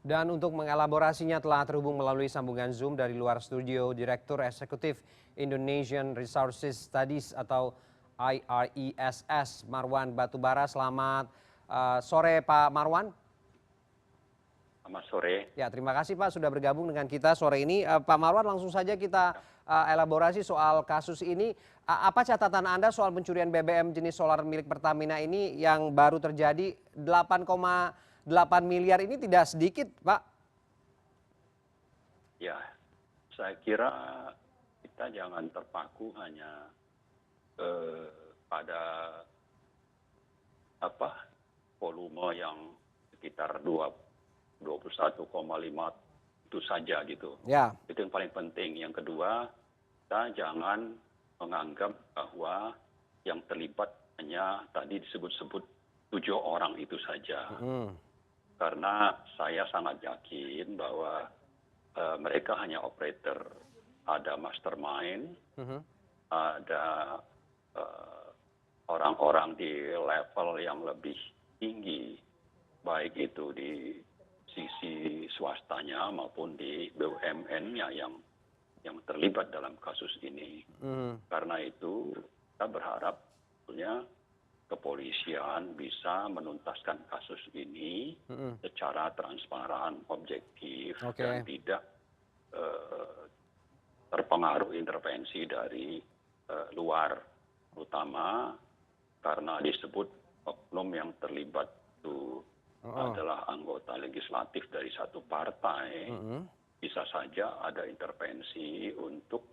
Dan untuk mengelaborasinya telah terhubung melalui sambungan Zoom dari luar studio Direktur Eksekutif Indonesian Resources Studies atau IRESS Marwan Batubara. Selamat sore Pak Marwan. Selamat sore. Ya, terima kasih Pak sudah bergabung dengan kita sore ini. Pak Marwan, langsung saja kita elaborasi soal kasus ini. Apa catatan Anda soal pencurian BBM jenis solar milik Pertamina ini yang baru terjadi 8,8 miliar ini tidak sedikit, Pak? Ya, saya kira kita jangan terpaku hanya pada volume yang sekitar 21,5 itu saja gitu. Ya. Itu yang paling penting. Yang kedua, kita jangan menganggap bahwa yang terlibat hanya tadi disebut-sebut 7 orang itu saja. Karena saya sangat yakin bahwa mereka hanya operator, ada mastermind, ada orang-orang di level yang lebih tinggi, baik itu di sisi swastanya maupun di BUMN-nya yang terlibat dalam kasus ini. Karena itu kita berharap sebetulnya kepolisian bisa menuntaskan kasus ini secara transparan, objektif, dan tidak terpengaruh intervensi dari luar, terutama karena disebut oknum yang terlibat itu adalah anggota legislatif dari satu partai. Bisa saja ada intervensi untuk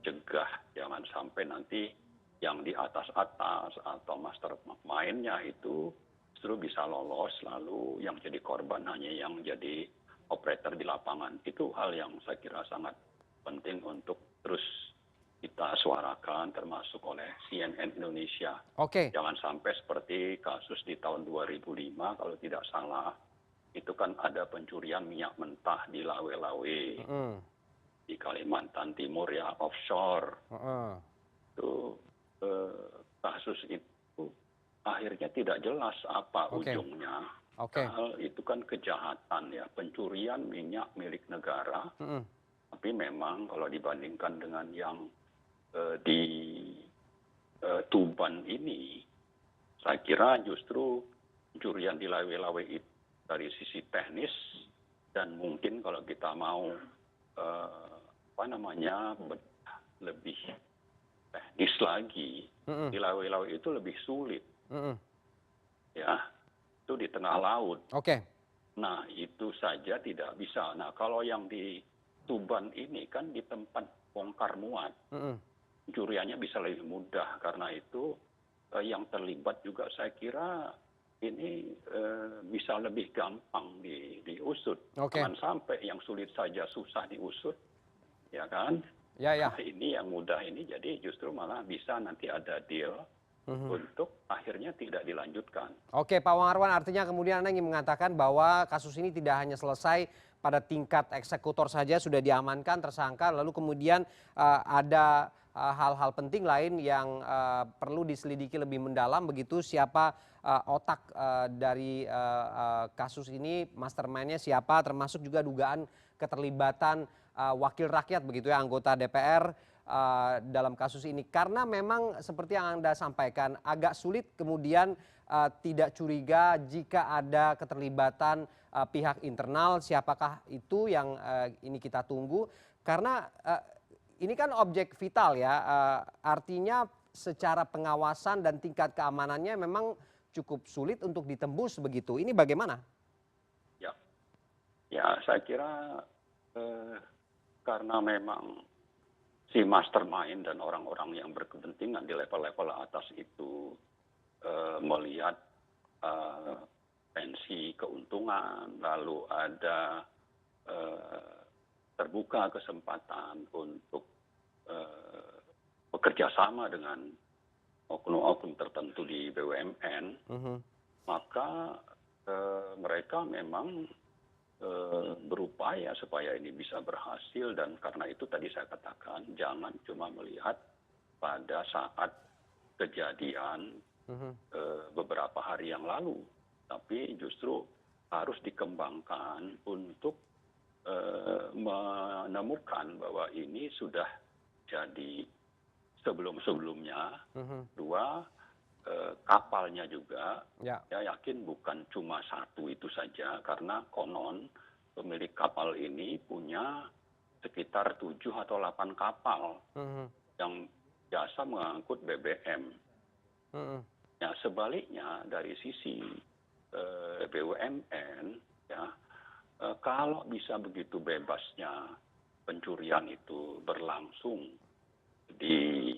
cegah jangan sampai nanti yang di atas-atas atau mastermind-nya itu justru bisa lolos, lalu yang jadi korban hanya yang jadi operator di lapangan. Itu hal yang saya kira sangat penting untuk terus kita suarakan, termasuk oleh CNN Indonesia. Jangan sampai seperti kasus di tahun 2005 kalau tidak salah, itu kan ada pencurian minyak mentah di Lawe-Lawe, di Kalimantan Timur ya, offshore. Itu kasus itu akhirnya tidak jelas apa ujungnya. Padahal itu kan kejahatan ya, pencurian minyak milik negara. Tapi memang kalau dibandingkan dengan yang di Tuban ini, saya kira justru pencurian di Lawe-Lawe itu dari sisi teknis dan mungkin kalau kita mau lebih teknis lagi, di Lawe-Lawe itu lebih sulit. Ya, itu di tengah laut. Nah, itu saja tidak bisa. Nah, kalau yang di Tuban ini kan di tempat bongkar muat. Pencuriannya bisa lebih mudah, karena itu yang terlibat juga saya kira ini bisa lebih gampang diusut. Jangan sampai yang sulit saja susah diusut, ya kan? Nah, ini yang mudah ini jadi justru malah bisa nanti ada deal untuk akhirnya tidak dilanjutkan. Oke, Pak Marwan, artinya kemudian Anda ingin mengatakan bahwa kasus ini tidak hanya selesai pada tingkat eksekutor saja sudah diamankan tersangka, lalu kemudian ada hal-hal penting lain yang perlu diselidiki lebih mendalam, begitu siapa otak dari kasus ini, mastermind-nya siapa, termasuk juga dugaan keterlibatan wakil rakyat begitu ya, anggota DPR dalam kasus ini. Karena memang seperti yang Anda sampaikan, agak sulit kemudian tidak curiga jika ada keterlibatan pihak internal, siapakah itu yang ini kita tunggu. Karena ini kan objek vital ya, artinya secara pengawasan dan tingkat keamanannya memang cukup sulit untuk ditembus begitu. Ini bagaimana? Ya, saya kira karena memang si mastermind dan orang-orang yang berkepentingan di level-level atas itu melihat pensi keuntungan, lalu ada terbuka kesempatan untuk bekerja sama dengan oknum-oknum tertentu di BUMN, maka mereka memang berupaya supaya ini bisa berhasil. Dan karena itu tadi saya katakan jangan cuma melihat pada saat kejadian beberapa hari yang lalu, tapi justru harus dikembangkan untuk menemukan bahwa ini sudah jadi sebelum-sebelumnya. Mhm. Dua, kapalnya juga, Ya. saya yakin bukan cuma satu itu saja, karena konon pemilik kapal ini punya sekitar 7 atau 8 kapal Mhm. yang biasa mengangkut BBM. Mhm. Ya, sebaliknya dari sisi BUMN, ya, kalau bisa begitu bebasnya pencurian itu berlangsung di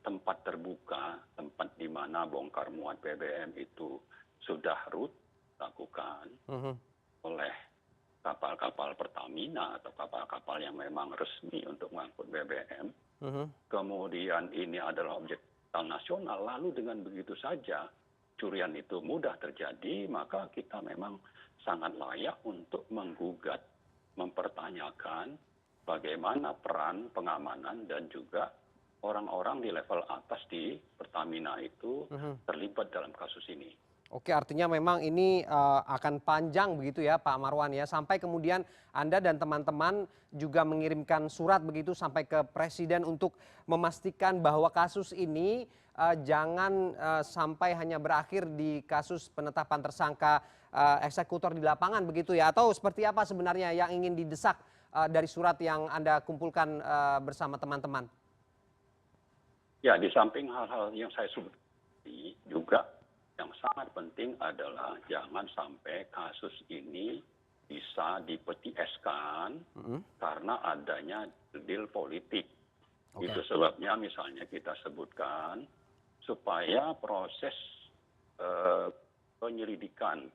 tempat terbuka, tempat di mana bongkar muat BBM itu sudah lakukan Mhm. oleh kapal-kapal Pertamina atau kapal-kapal yang memang resmi untuk mengangkut BBM, Mhm. kemudian ini adalah objek vital nasional, lalu dengan begitu saja curian itu mudah terjadi, maka kita memang sangat layak untuk menggugat, mempertanyakan bagaimana peran pengamanan dan juga orang-orang di level atas di Pertamina itu Mhm. terlibat dalam kasus ini. Oke, artinya memang ini akan panjang begitu ya Pak Marwan ya, sampai kemudian Anda dan teman-teman juga mengirimkan surat begitu sampai ke Presiden untuk memastikan bahwa kasus ini jangan sampai hanya berakhir di kasus penetapan tersangka eksekutor di lapangan begitu ya, atau seperti apa sebenarnya yang ingin didesak dari surat yang Anda kumpulkan bersama teman-teman? Ya, di samping hal-hal yang saya sebut tadi, juga yang sangat penting adalah jangan sampai kasus ini bisa dipetieskan Mhm. karena adanya deal politik. Oke. Itu sebabnya misalnya kita sebutkan supaya proses eh, penyidikan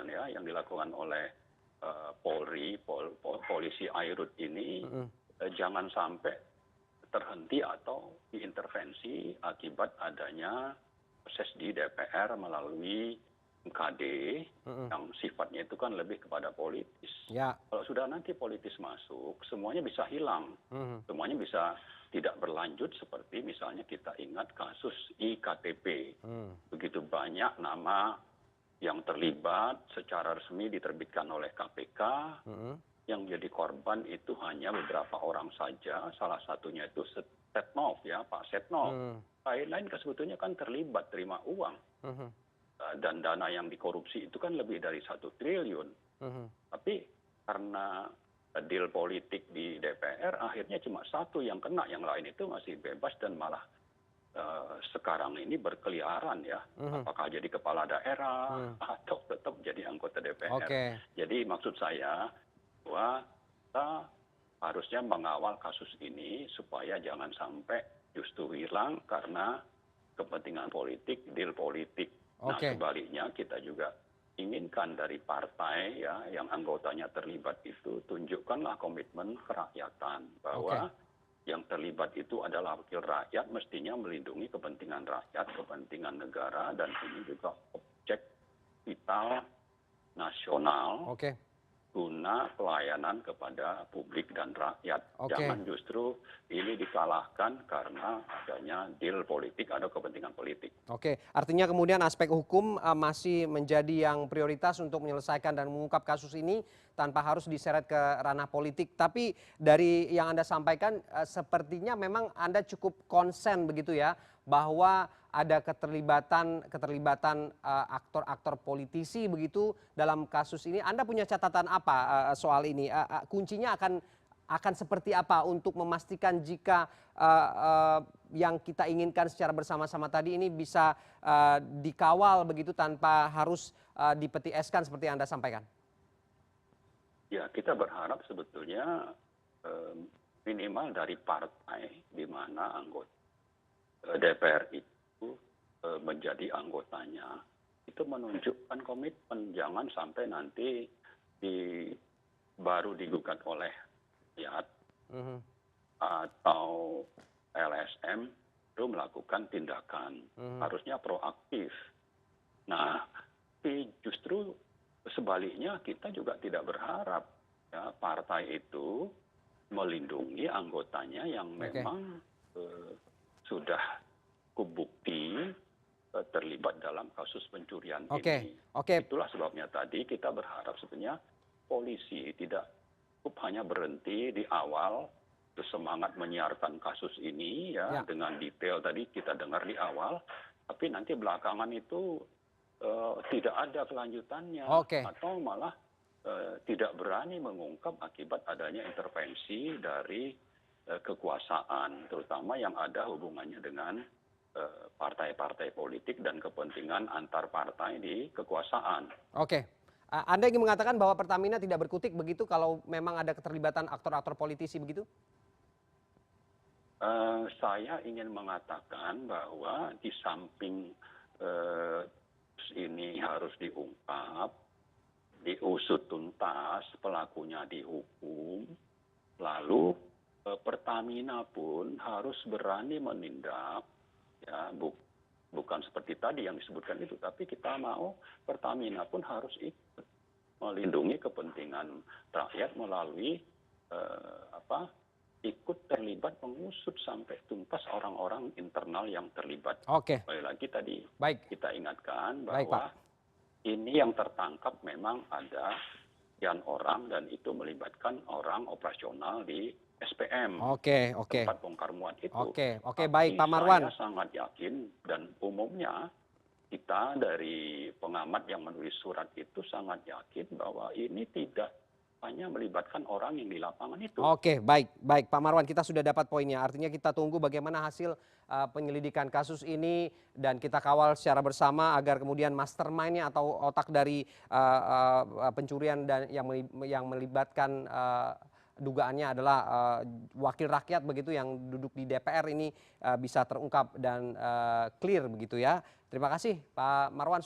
ya yang dilakukan oleh Polri, polisi Airut ini Mhm. jangan sampai terhenti atau diintervensi akibat adanya proses di DPR melalui MKD Mhm. yang sifatnya itu kan lebih kepada politis. Ya. Kalau sudah nanti politis masuk, semuanya bisa hilang. Mhm. Semuanya bisa tidak berlanjut seperti misalnya kita ingat kasus IKTP. Mhm. Begitu banyak nama yang terlibat secara resmi diterbitkan oleh KPK, Mhm. yang menjadi korban itu hanya beberapa orang saja, salah satunya itu Setnov ya, Pak Setnov. Mhm. Lain-lain kan sebetulnya kan terlibat terima uang. Mhm. Dan dana yang dikorupsi itu kan lebih dari 1 triliun. Mhm. Tapi karena deal politik di DPR, akhirnya cuma satu yang kena, yang lain itu masih bebas dan malah sekarang ini berkeliaran ya. Mhm. Apakah jadi kepala daerah Mhm. atau tetap jadi anggota DPR. Oke. Jadi maksud saya bahwa kita harusnya mengawal kasus ini supaya jangan sampai justru hilang karena kepentingan politik, deal politik. Nah, Oke. sebaliknya kita juga inginkan dari partai ya yang anggotanya terlibat itu tunjukkanlah komitmen kerakyatan Oke. bahwa yang terlibat itu adalah wakil rakyat, mestinya melindungi kepentingan rakyat, kepentingan negara, dan ini juga objek vital nasional Oke. guna pelayanan kepada publik dan rakyat. Oke. Jangan justru ini disalahkan karena adanya deal politik atau kepentingan politik. Oke, artinya kemudian aspek hukum masih menjadi yang prioritas untuk menyelesaikan dan mengungkap kasus ini tanpa harus diseret ke ranah politik. Tapi dari yang Anda sampaikan sepertinya memang Anda cukup konsen begitu ya bahwa ada keterlibatan aktor-aktor politisi begitu dalam kasus ini. Anda punya catatan apa soal ini? Kuncinya akan seperti apa untuk memastikan jika yang kita inginkan secara bersama-sama tadi ini bisa dikawal begitu tanpa harus dipetieskan seperti yang Anda sampaikan? Ya, kita berharap sebetulnya minimal dari partai di mana anggota DPR itu menjadi anggotanya itu menunjukkan komitmen, jangan sampai nanti baru digugat oleh rakyat Mhm. atau LSM itu melakukan tindakan. Mhm. Harusnya proaktif. Nah, tapi justru sebaliknya kita juga tidak berharap ya partai itu melindungi anggotanya yang Oke. memang sudah kubukti terlibat dalam kasus pencurian Oke, ini. oke, Itulah sebabnya tadi kita berharap sebenarnya polisi tidak cukup hanya berhenti di awal bersemangat menyiarkan kasus ini ya ya, dengan detail tadi kita dengar di awal, tapi nanti belakangan itu tidak ada kelanjutannya oke. atau malah tidak berani mengungkap akibat adanya intervensi dari kekuasaan, terutama yang ada hubungannya dengan partai-partai politik dan kepentingan antar partai di kekuasaan. Oke. Anda ingin mengatakan bahwa Pertamina tidak berkutik begitu kalau memang ada keterlibatan aktor-aktor politisi begitu? Saya ingin mengatakan bahwa di samping ini harus diungkap, diusut tuntas, pelakunya dihukum, lalu Pertamina pun harus berani menindak, ya bukan seperti tadi yang disebutkan itu, tapi kita mau Pertamina pun harus ikut melindungi kepentingan rakyat melalui ikut terlibat mengusut sampai tuntas orang-orang internal yang terlibat. Oke, Sekali lagi tadi baik. kita ingatkan Baik, Pak. bahwa ini yang tertangkap memang ada sekian orang dan itu melibatkan orang operasional di SPM, Oke, oke. tempat bongkar muat itu. Oke, baik Pak Tapi Marwan. saya sangat yakin dan umumnya kita dari pengamat yang menulis surat itu sangat yakin bahwa ini tidak hanya melibatkan orang yang di lapangan itu. Oke, baik, baik Pak Marwan, kita sudah dapat poinnya. Artinya kita tunggu bagaimana hasil penyelidikan kasus ini dan kita kawal secara bersama agar kemudian mastermind-nya atau otak dari pencurian dan yang melibatkan dugaannya adalah wakil rakyat begitu yang duduk di DPR ini bisa terungkap dan clear begitu ya. Terima kasih Pak Marwan.